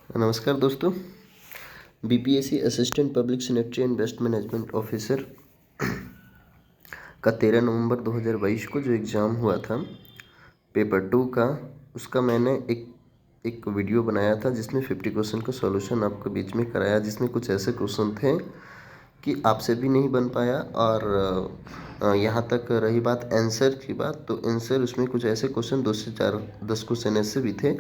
नमस्कार दोस्तों। BPSC assistant public secretary and best management officer का 13 नवंबर 2022 को जो एग्ज़ाम हुआ था पेपर 2 का, उसका मैंने एक वीडियो बनाया था जिसमें 50 क्वेश्चन का सॉल्यूशन आपके बीच में कराया, जिसमें कुछ ऐसे क्वेश्चन थे कि आपसे भी नहीं बन पाया। और यहाँ तक रही बात आंसर की बात, तो आंसर उसमें कुछ ऐसे क्वेश्चन 2 से 4 10 क्वेश्चन ऐसे भी थे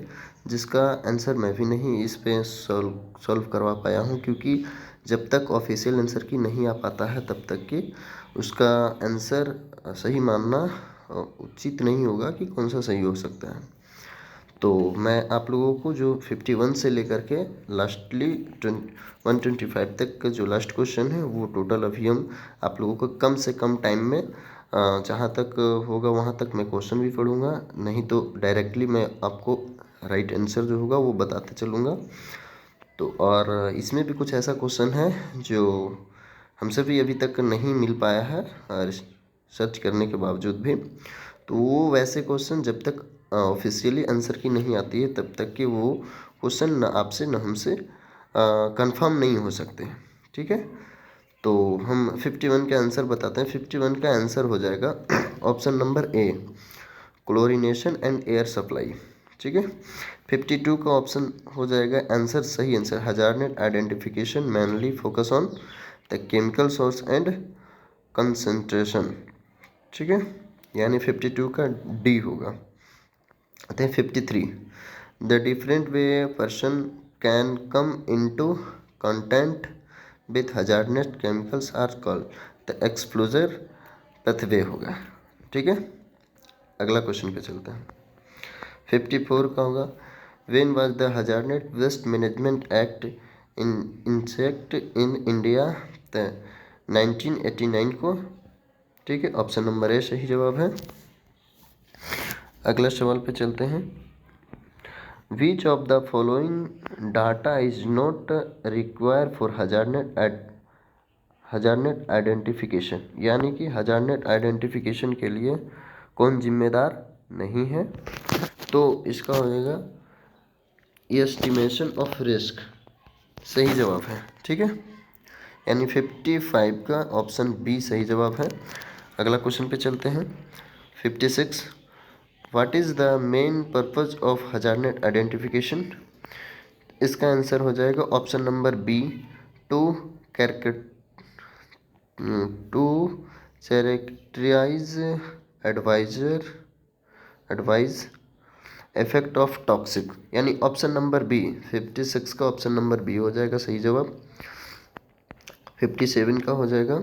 जिसका आंसर मैं भी नहीं इस पे सॉल्व करवा पाया हूँ, क्योंकि जब तक ऑफिशियल आंसर की नहीं आ पाता है तब तक कि उसका आंसर सही मानना उचित नहीं होगा कि कौन सा सही हो सकता है। तो मैं आप लोगों को जो 51 से लेकर के लास्टली 125 तक का जो लास्ट क्वेश्चन है वो टोटल अभी हम आप लोगों को कम से कम टाइम में जहाँ तक होगा वहाँ तक मैं क्वेश्चन भी पढ़ूंगा, नहीं तो डायरेक्टली मैं आपको राइट आंसर जो होगा वो बताते चलूँगा। तो और इसमें भी कुछ ऐसा क्वेश्चन है जो हमसे भी अभी तक नहीं मिल पाया है और सर्च करने के बावजूद भी। तो वो वैसे क्वेश्चन जब तक ऑफिशियली आंसर की नहीं आती है तब तक कि वो क्वेश्चन न आपसे न हमसे कंफर्म नहीं हो सकते। ठीक है, तो हम 51 का आंसर बताते हैं। 51 का आंसर हो जाएगा option number A, chlorination and air supply. ठीक है, 52 का ऑप्शन हो जाएगा आंसर, सही answer, hazardous identification mainly focus on the chemical source and concentration. ठीक है, यानी 52 का डी होगा। आते हैं 53, the different way person can come into content with hazardous chemicals are called the exposure pathway होगा। ठीक है, अगला क्वेश्चन पे चलते हैं। 54 का होगा, when was the hazardous waste management act in enacted in India the 1989 को। ठीक है, ऑप्शन नंबर ए सही जवाब है। अगला सवाल पे चलते हैं, which of the following data is not require for hazardous identification, यानी कि हजारनेट आइडेंटिफिकेशन के लिए कौन जिम्मेदार नहीं है। तो इसका हो जाएगा एस्टिमेशन ऑफ रिस्क, सही जवाब है। ठीक है, यानी 55 का ऑप्शन बी सही जवाब है। अगला क्वेश्चन पे चलते हैं। 56, what is the main purpose of hazardous identification. इसका आंसर हो जाएगा option number B, to to characterize advise effect of toxic, यानी ऑप्शन नंबर बी, 56 का ऑप्शन नंबर बी हो जाएगा सही जवाब। 57 का हो जाएगा,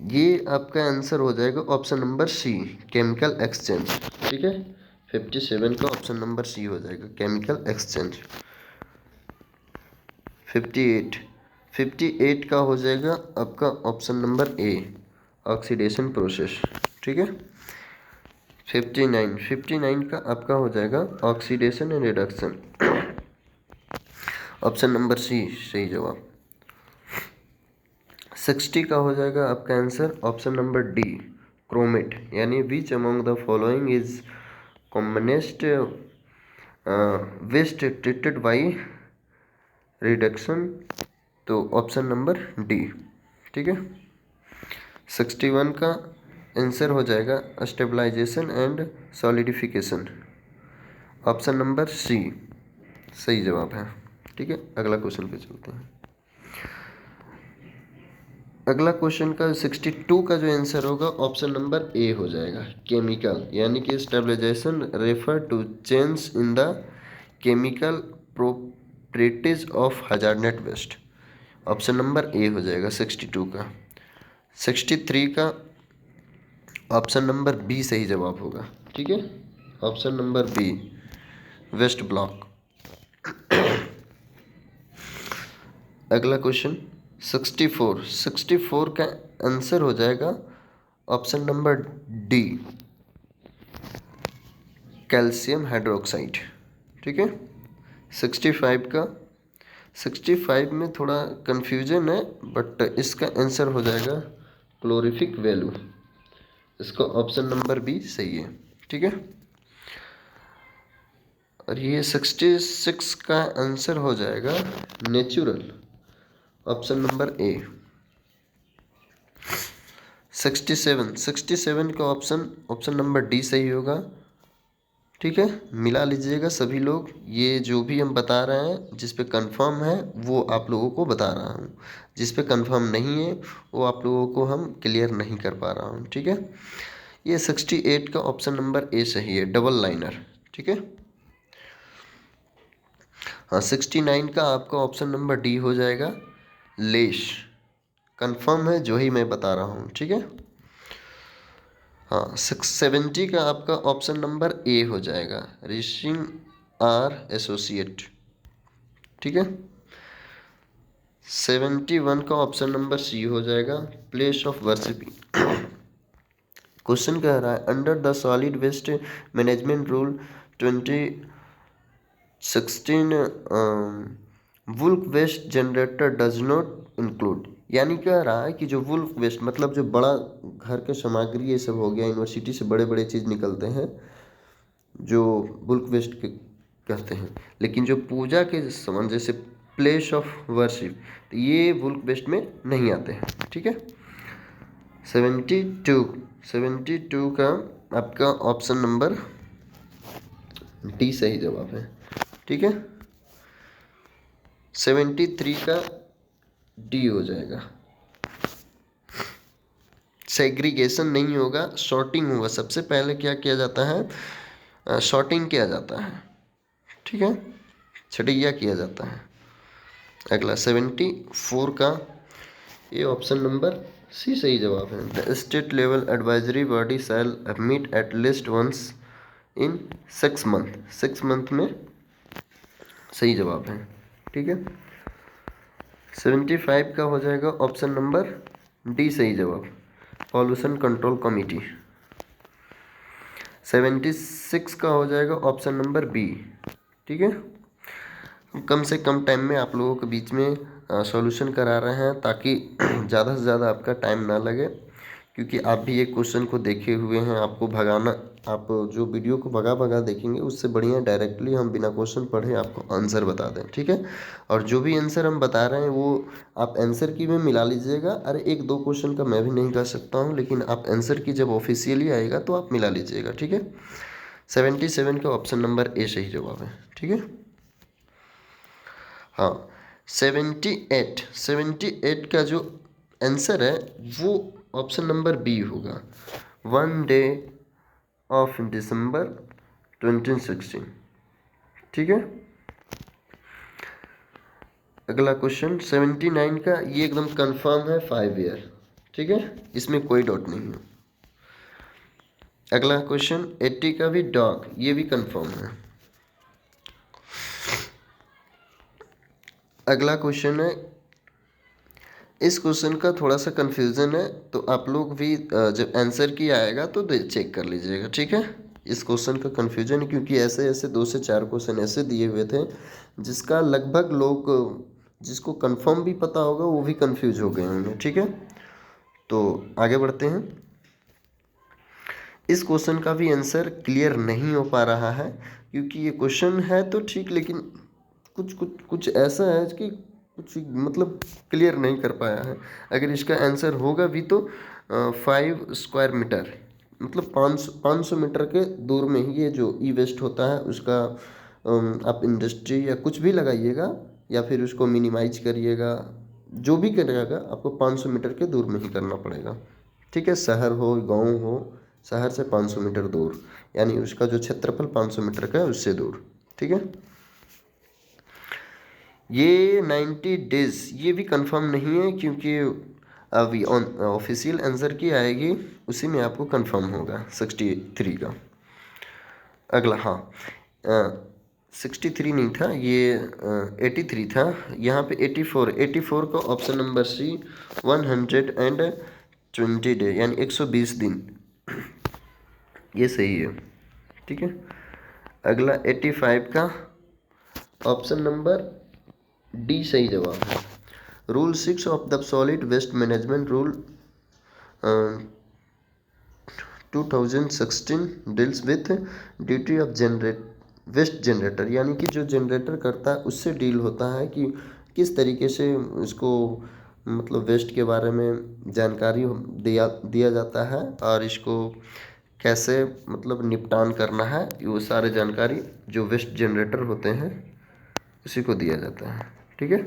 ये आपका आंसर हो जाएगा option number C, chemical exchange. ठीक है, 57 का ऑप्शन नंबर सी हो जाएगा केमिकल एक्सचेंज। 58 का हो जाएगा आपका option number A, oxidation process. ठीक है, 59 का आपका हो जाएगा oxidation and reduction, option number C सही जवाब। 60 का हो जाएगा आपका answer option number D, chromate, यानी which among the following is commonest waste treated by reduction, तो ऑप्शन नंबर डी। ठीक है, 61 का आंसर हो जाएगा stabilisation and solidification, option number C सही जवाब है। ठीक है, अगला क्वेश्चन पे चलते हैं। अगला क्वेश्चन का 62 का जो आंसर होगा ऑप्शन नंबर ए हो जाएगा, केमिकल, यानी कि stabilisation refer to change in the chemical properties of hazardous waste, option number A हो जाएगा 62 का। 63 का ऑप्शन नंबर बी सही जवाब होगा। ठीक है, option number B, waste block. अगला क्वेश्चन 64 का आंसर हो जाएगा option number D, calcium hydroxide. ठीक है, 65 में थोड़ा कंफ्यूजन है, बट इसका आंसर हो जाएगा क्लोरिफिक वैल्यू, इसका ऑप्शन नंबर बी सही है। ठीक है, और ये 66 का आंसर हो जाएगा नेचुरल, ऑप्शन नंबर ए। 67 का ऑप्शन नंबर डी सही होगा। ठीक है, मिला लीजिएगा सभी लोग। ये जो भी हम बता रहे हैं जिस पे कंफर्म है वो आप लोगों को बता रहा हूँ, जिस पे कंफर्म नहीं है वो आप लोगों को हम क्लियर नहीं कर पा रहा हूँ। ठीक है, ये 68 का ऑप्शन नंबर ए सही है, डबल लाइनर। ठीक है, हाँ 69 का आपका ऑप्शन नंबर डी हो जाएगा, लेश। कंफर्म है जो ही मैं बता रहा हूँ। ठीक है, हाँ 670 का आपका ऑप्शन नंबर ए हो जाएगा, रिशिंग आर एसोसिएट। ठीक है, 71 का ऑप्शन नंबर सी हो जाएगा, प्लेस ऑफ वर्शिपिंग। क्वेश्चन कह रहा है under the solid waste management rule 2016 bulk waste generator does not include. यानी कह रहा है कि जो वुल्क वेस्ट मतलब जो बड़ा घर के सामग्री ये सब हो गया, यूनिवर्सिटी से बड़े बड़े चीज़ निकलते हैं जो वुल्क वेस्ट कहते हैं, लेकिन जो पूजा के सामान जैसे प्लेस ऑफ वर्शिप तो ये वुल्क वेस्ट में नहीं आते हैं। ठीक है, 72 का आपका ऑप्शन नंबर डी सही जवाब है। ठीक है, 73 का डी हो जाएगा। सेग्रीगेशन नहीं होगा, शॉर्टिंग होगा। सबसे पहले क्या किया जाता है, शॉर्टिंग किया जाता है। ठीक है, छटैया किया जाता है। अगला 74 का ये ऑप्शन नंबर सी सही जवाब है, the state level advisory body shall meet at least once in 6 month. 6 month में सही जवाब है। ठीक है, 75 का हो जाएगा ऑप्शन नंबर डी सही जवाब, पॉल्यूशन कंट्रोल कमेटी। 76 का हो जाएगा ऑप्शन नंबर बी। ठीक है, कम से कम टाइम में आप लोगों के बीच में सॉल्यूशन करा रहे हैं ताकि ज़्यादा से ज़्यादा आपका टाइम ना लगे, क्योंकि आप भी एक क्वेश्चन को देखे हुए हैं। आपको भगाना, आप जो वीडियो को भगा भगा देखेंगे उससे बढ़िया डायरेक्टली हम बिना क्वेश्चन पढ़े आपको आंसर बता दें। ठीक है, और जो भी आंसर हम बता रहे हैं वो आप आंसर की में मिला लीजिएगा। अरे एक दो क्वेश्चन का मैं भी नहीं कर सकता हूँ, लेकिन आप आंसर की जब ऑफिशियली आएगा तो आप मिला लीजिएगा। ठीक है, 77 का ऑप्शन नंबर ए सही जवाब है। ठीक है, हाँ 78 का जो आंसर है वो ऑप्शन नंबर बी होगा, 1 डे ऑफ दिसंबर 2016। ठीक है, अगला क्वेश्चन 79 का ये एकदम कंफर्म है, 5 ईयर। ठीक है, इसमें कोई डाउट नहीं है। अगला क्वेश्चन 80 का भी डॉग, ये भी कंफर्म है। अगला क्वेश्चन है, इस क्वेश्चन का थोड़ा सा कंफ्यूजन है तो आप लोग भी जब आंसर की आएगा तो चेक कर लीजिएगा। ठीक है, इस क्वेश्चन का कंफ्यूजन क्योंकि ऐसे ऐसे 2 से 4 क्वेश्चन ऐसे दिए हुए थे जिसका लगभग लोग, जिसको कंफर्म भी पता होगा वो भी कंफ्यूज हो गए होंगे। ठीक है, तो आगे बढ़ते हैं। इस क्वेश्चन का भी आंसर क्लियर नहीं हो पा रहा है क्योंकि ये क्वेश्चन है तो ठीक, लेकिन कुछ कुछ कुछ ऐसा है कि कुछ मतलब क्लियर नहीं कर पाया है। अगर इसका आंसर होगा भी तो 5 स्क्वायर मीटर मतलब 500 मीटर के दूर में ही ये जो ई वेस्ट होता है उसका आप इंडस्ट्री या कुछ भी लगाइएगा या फिर उसको मिनिमाइज करिएगा, जो भी करिएगा आपको 500 मीटर के दूर में ही करना पड़ेगा। ठीक है, शहर हो गांव हो, शहर से 500 मीटर दूर, यानी उसका जो क्षेत्रफल 500 मीटर का है उससे दूर। ठीक है, ये 90 डेज ये भी कंफर्म नहीं है क्योंकि अभी ऑफिशियल आंसर की आएगी उसी में आपको कंफर्म होगा 63 का। अगला हाँ 63 नहीं था ये 83 था, यहाँ पे 84 का ऑप्शन नंबर सी 120 डे यानी 120 दिन, ये सही है। ठीक है, अगला 85 का ऑप्शन नंबर डी सही जवाब है। Rule 6 of the solid waste management rule 2016 deals with duty of waste generator, यानी कि जो जनरेटर करता है उससे डील होता है कि किस तरीके से इसको मतलब वेस्ट के बारे में जानकारी दिया जाता है और इसको कैसे मतलब निपटान करना है, वो सारे जानकारी जो वेस्ट जनरेटर होते हैं उसी को दिया जाता है। ठीक है।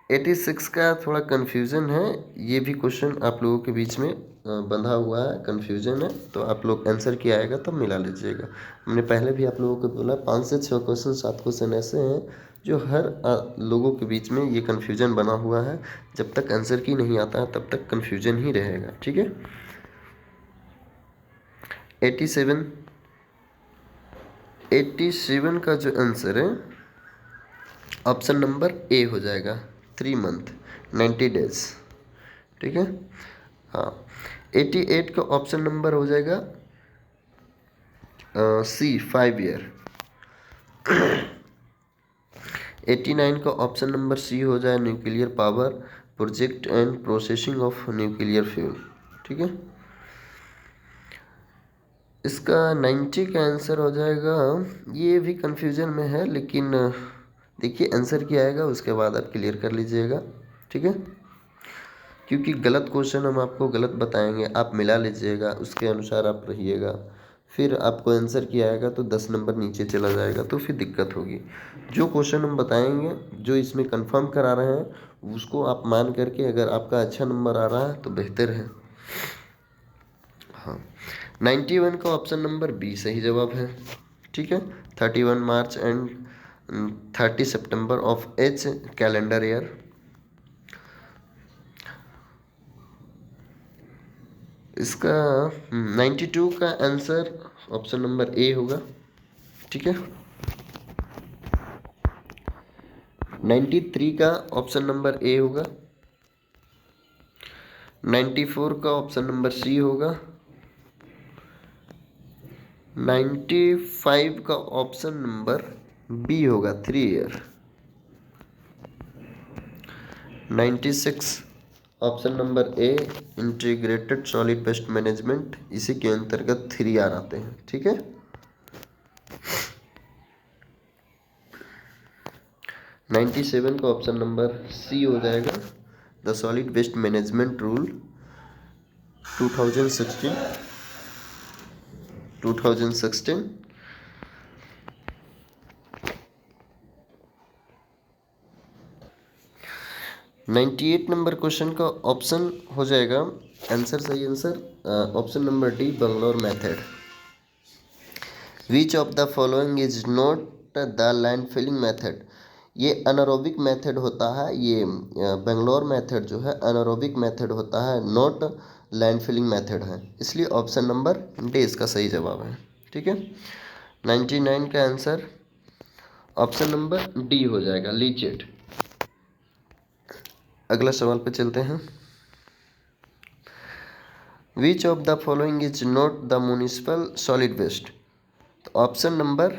86 का थोड़ा कन्फ्यूज़न है, ये भी क्वेश्चन आप लोगों के बीच में बंधा हुआ है, कन्फ्यूज़न है, तो आप लोग आंसर किया आएगा तब मिला लीजिएगा। हमने पहले भी आप लोगों को बोला 5 से 6 क्वेश्चन 7 क्वेश्चन ऐसे हैं जो हर लोगों के बीच में ये कन्फ्यूज़न बना हुआ है। जब तक आंसर की नहीं आता है तब तक कन्फ्यूज़न ही रहेगा। ठीक है। 87 का जो आंसर है ऑप्शन नंबर ए हो जाएगा, 3 मंथ 90 डेज। ठीक है। हाँ, 88 का ऑप्शन नंबर हो जाएगा सी, 5 ईयर। 89 का ऑप्शन नंबर सी हो जाए, nuclear power project and processing of nuclear fuel. ठीक है। इसका 90 का आंसर हो जाएगा, ये भी कंफ्यूजन में है लेकिन देखिए आंसर क्या आएगा उसके बाद आप क्लियर कर लीजिएगा। ठीक है। क्योंकि गलत क्वेश्चन हम आपको गलत बताएंगे, आप मिला लीजिएगा, उसके अनुसार आप रहिएगा, फिर आपको आंसर किया आएगा तो 10 नंबर नीचे चला जाएगा तो फिर दिक्कत होगी। जो क्वेश्चन हम बताएंगे, जो इसमें कंफर्म करा रहे हैं उसको आप मान करके अगर आपका अच्छा नंबर आ रहा है तो बेहतर है। हाँ, 91 का ऑप्शन नंबर बी सही जवाब है। ठीक है। 31 मार्च एंड 30 सितंबर ऑफ एच कैलेंडर ईयर। इसका 92 का आंसर ऑप्शन नंबर ए होगा। ठीक है। 93 का ऑप्शन नंबर ए होगा। 94 का ऑप्शन नंबर सी होगा। 95 का ऑप्शन नंबर बी होगा, 3 year. 96 option number A, integrated solid waste management, इसी के अंतर्गत 3 आर आते हैं। ठीक है। 97 का ऑप्शन नंबर सी हो जाएगा, the solid waste management rule 2016। 98 number question का ऑप्शन हो जाएगा आंसर, सही answer option number D, Bangalore method. Which of the following is not the land filling method. ये अनारोबिक मेथड होता है, ये बेंगलोर मेथड जो है अनारोबिक मेथड होता है, नॉट लैंड फिलिंग मेथड है, इसलिए ऑप्शन नंबर डी इसका सही जवाब है। ठीक है। 99 का आंसर ऑप्शन नंबर डी हो जाएगा, लीचेट। अगला सवाल पे चलते हैं। Which of the following is not the municipal solid waste. तो ऑप्शन नंबर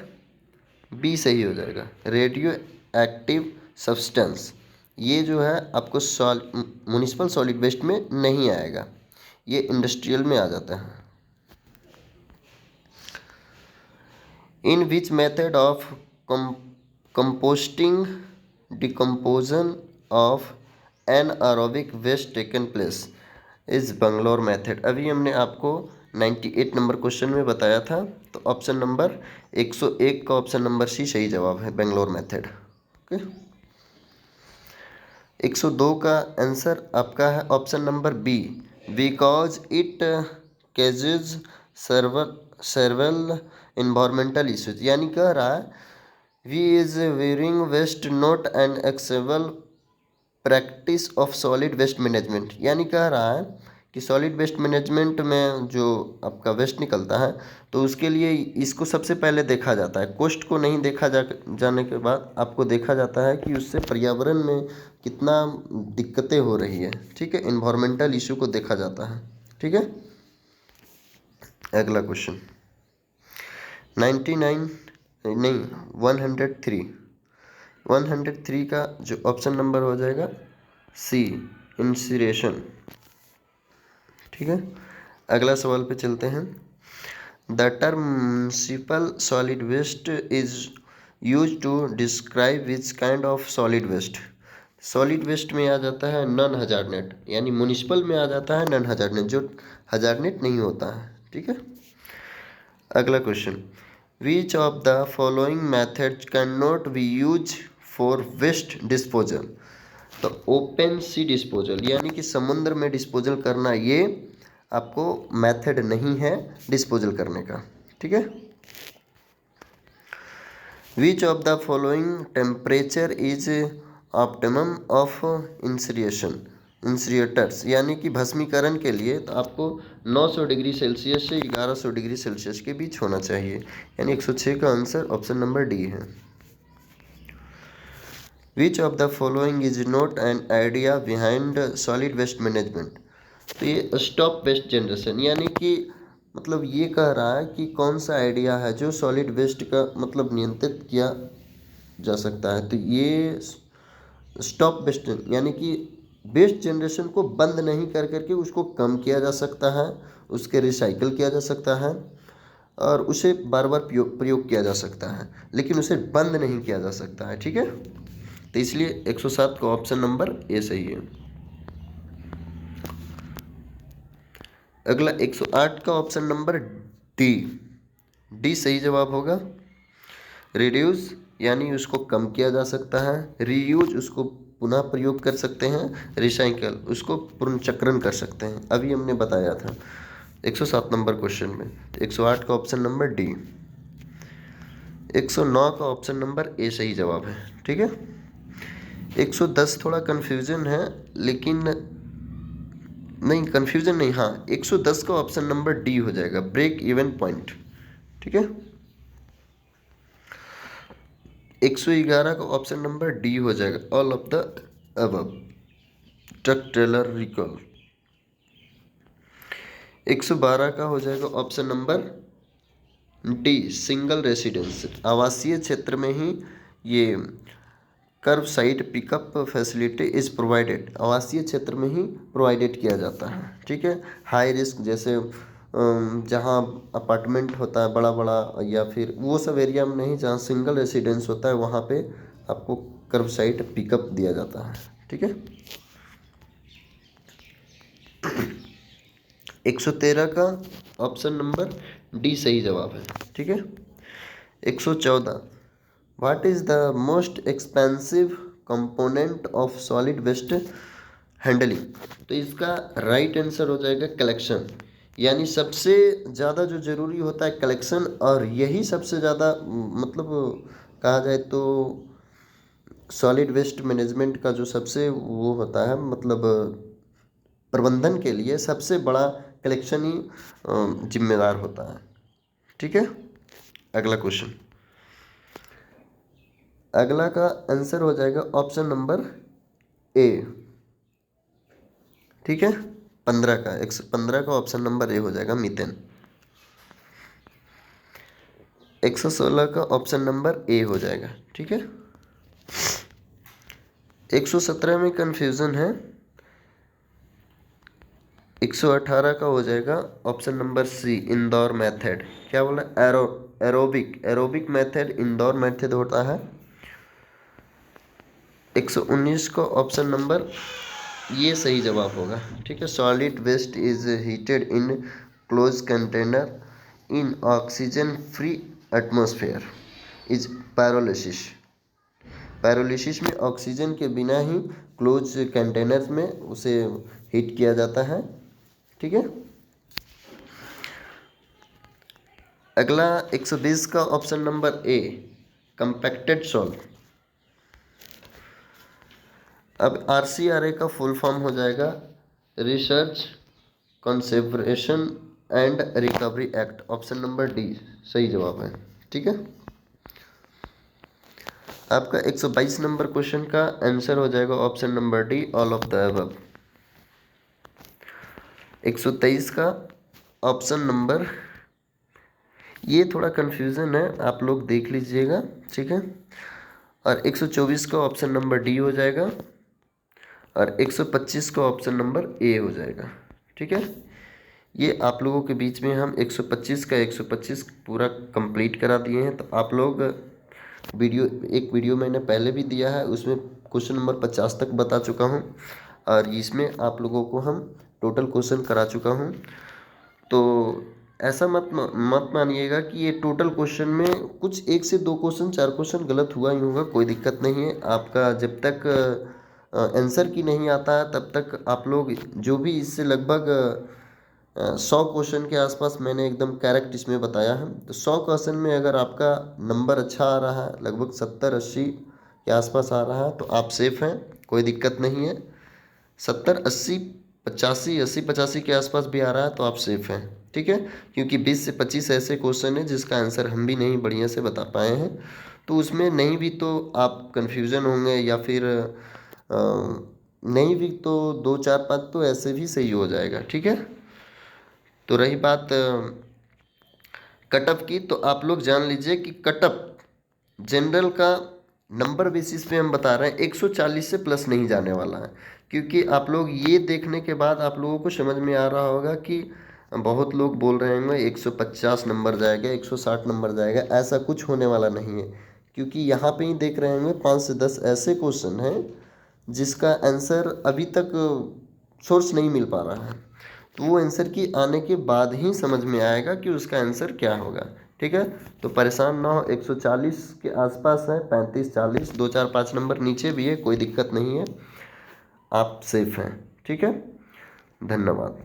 बी सही हो जाएगा, रेडियो एक्टिव सब्सटेंस। ये जो है आपको म्यूनिसिपल सॉलिड वेस्ट में नहीं आएगा, ये इंडस्ट्रियल में आ जाता है। In which method of composting decomposition of anaerobic waste taken place is Bangalore method. अभी हमने आपको 98 नंबर क्वेश्चन में बताया था, तो ऑप्शन नंबर 101 का ऑप्शन नंबर सी सही जवाब है, बेंगलोर मेथड। ओके। 102 का आंसर आपका है option number B, because it causes several environmental issues. यानी कह रहा है we is wearing waste not an acceptable practice of solid waste management. यानी कह रहा है कि सॉलिड वेस्ट मैनेजमेंट में जो आपका वेस्ट निकलता है तो उसके लिए इसको सबसे पहले देखा जाता है, कोस्ट को नहीं देखा जाने के बाद आपको देखा जाता है कि उससे पर्यावरण में कितना दिक्कतें हो रही है। ठीक है। इन्वायरमेंटल इशू को देखा जाता है। ठीक है। अगला क्वेश्चन 99 नहीं 103 का जो ऑप्शन नंबर हो जाएगा सी, इंसिरेशन। ठीक है। अगला सवाल पे चलते हैं। The term municipal solid waste is use to describe which kind of solid waste. Solid waste में आ जाता है नॉन हजारनेट, यानी म्युनिसिपल में आ जाता है नॉन हजारनेट, जो हजारनेट नहीं होता है। ठीक है। अगला question, which of the following method can not be use for waste disposal. तो ओपन सी डिस्पोजल यानी कि समुद्र में डिस्पोजल करना, ये आपको मेथड नहीं है डिस्पोजल करने का। ठीक है। Which of the following temperature is optimum of incinerators, यानी कि भस्मीकरण के लिए तो आपको 900 डिग्री सेल्सियस से 1100 डिग्री सेल्सियस के बीच होना चाहिए, यानी 106 का आंसर ऑप्शन नंबर डी है। Which of the following is not an idea behind solid waste management. तो ये स्टॉप वेस्ट जनरेशन, यानी कि मतलब ये कह रहा है कि कौन सा आइडिया है जो सॉलिड वेस्ट का मतलब नियंत्रित किया जा सकता है। तो ये स्टॉप वेस्ट यानी कि वेस्ट जनरेशन को बंद नहीं कर करके उसको कम किया जा सकता है, उसके रिसाइकल किया जा सकता है और उसे बार बार प्रयोग किया जा सकता है, लेकिन उसे बंद नहीं किया जा सकता है। ठीक है। तो इसलिए 107 का ऑप्शन नंबर ए सही है। अगला 108 का ऑप्शन नंबर डी, डी सही जवाब होगा। रिड्यूस यानी उसको कम किया जा सकता है, रीयूज उसको पुनः प्रयोग कर सकते हैं, रिसाइकल उसको पुनर्चक्रण कर सकते हैं, अभी हमने बताया था 107 नंबर क्वेश्चन में। 108 का ऑप्शन नंबर डी। 109 का ऑप्शन नंबर ए सही जवाब है। ठीक है। 110 थोड़ा कन्फ्यूजन है, लेकिन नहीं कन्फ्यूजन नहीं, हाँ 110 का ऑप्शन नंबर डी हो जाएगा, ब्रेक इवन पॉइंट। ठीक है। 111 का ऑप्शन नंबर डी हो जाएगा, all of the above, truck trailer recall. 112 का हो जाएगा option number D, single residence, आवासीय क्षेत्र में ही ये curve side pickup facility is provided, आवासीय क्षेत्र में ही प्रोवाइडेड किया जाता है। ठीक है। हाई रिस्क जैसे जहाँ अपार्टमेंट होता है बड़ा बड़ा, या फिर वो सब एरिया में नहीं, जहाँ सिंगल रेसिडेंस होता है वहाँ पे आपको कर्व साइड पिकअप दिया जाता है। ठीक है। 113 का ऑप्शन नंबर डी सही जवाब है। ठीक है। 114, what is the most expensive component of solid waste handling. तो इसका राइट आंसर हो जाएगा कलेक्शन, यानी सबसे ज़्यादा जो ज़रूरी होता है कलेक्शन, और यही सबसे ज़्यादा मतलब कहा जाए तो सॉलिड वेस्ट मैनेजमेंट का जो सबसे वो होता है मतलब प्रबंधन के लिए सबसे बड़ा कलेक्शन ही जिम्मेदार होता है। ठीक है। अगला क्वेश्चन, अगला का आंसर हो जाएगा ऑप्शन नंबर ए। ठीक है। 15 का 115 का ऑप्शन नंबर ए हो जाएगा, मीथेन। 116 का ऑप्शन नंबर ए हो जाएगा। ठीक है। 117 में कंफ्यूजन है, 118 का हो जाएगा option number C, Indore method. क्या बोला, एरोबिक मेथड इंदौर मेथड होता है। 119 का ऑप्शन नंबर ये सही जवाब होगा। ठीक है। Solid waste is heated in close container in oxygen free atmosphere is pyrolysis. Pyrolysis में ऑक्सीजन के बिना ही क्लोज कंटेनर में उसे हीट किया जाता है। ठीक है। अगला 120 का ऑप्शन नंबर ए, कंपैक्टेड सॉल्ट। अब RCRA का फुल फॉर्म हो जाएगा research conservation and recovery act, option number D सही जवाब है। ठीक है। आपका 122 नंबर क्वेश्चन का आंसर हो जाएगा option number D, all of the above. 123 का ऑप्शन नंबर, ये थोड़ा कन्फ्यूज़न है, आप लोग देख लीजिएगा। ठीक है। और 124 का ऑप्शन नंबर डी हो जाएगा, और 125 का ऑप्शन नंबर ए हो जाएगा। ठीक है। ये आप लोगों के बीच में हम 125 का 125 पूरा कंप्लीट करा दिए हैं। तो आप लोग एक वीडियो मैंने पहले भी दिया है, उसमें क्वेश्चन नंबर 50 तक बता चुका हूँ और इसमें आप लोगों को हम टोटल क्वेश्चन करा चुका हूँ। तो ऐसा मत मानिएगा कि ये टोटल क्वेश्चन में कुछ 1 से 2 क्वेश्चन 4 क्वेश्चन गलत हुआ ही होगा, कोई दिक्कत नहीं है। आपका जब तक आंसर की नहीं आता है तब तक आप लोग जो भी इससे लगभग 100 क्वेश्चन के आसपास मैंने एकदम करेक्ट इसमें बताया है। तो 100 क्वेश्चन में अगर आपका नंबर अच्छा आ रहा है, लगभग 70-80 के आसपास आ रहा है, तो आप सेफ हैं, कोई दिक्कत नहीं है। 70-80 85 के आसपास भी आ रहा है तो आप सेफ हैं, ठीक है। क्योंकि 20 से 25 ऐसे क्वेश्चन हैं जिसका आंसर हम भी नहीं बढ़िया से बता पाए हैं, तो उसमें नहीं भी तो आप कन्फ्यूज़न होंगे या फिर नहीं भी तो 2 4 5 तो ऐसे भी सही हो जाएगा, ठीक है। तो रही बात कटअप की, तो आप लोग जान लीजिए कि कटअप जनरल का नंबर बेसिस पे हम बता रहे हैं 140 से प्लस नहीं जाने वाला है। क्योंकि आप लोग ये देखने के बाद आप लोगों को समझ में आ रहा होगा कि बहुत लोग बोल रहे होंगे 150 नंबर जाएगा, 160 नंबर जाएगा, ऐसा कुछ होने वाला नहीं है। क्योंकि यहाँ पे ही देख रहे होंगे 5 से 10 ऐसे क्वेश्चन हैं जिसका आंसर अभी तक सोर्स नहीं मिल पा रहा है, तो वो आंसर की आने के बाद ही समझ में आएगा कि उसका आंसर क्या होगा, ठीक है। तो परेशान ना हो, 140 के आसपास है, 35-40, 2 4 5 नंबर नीचे भी है, कोई दिक्कत नहीं है, आप सेफ हैं, ठीक है। धन्यवाद।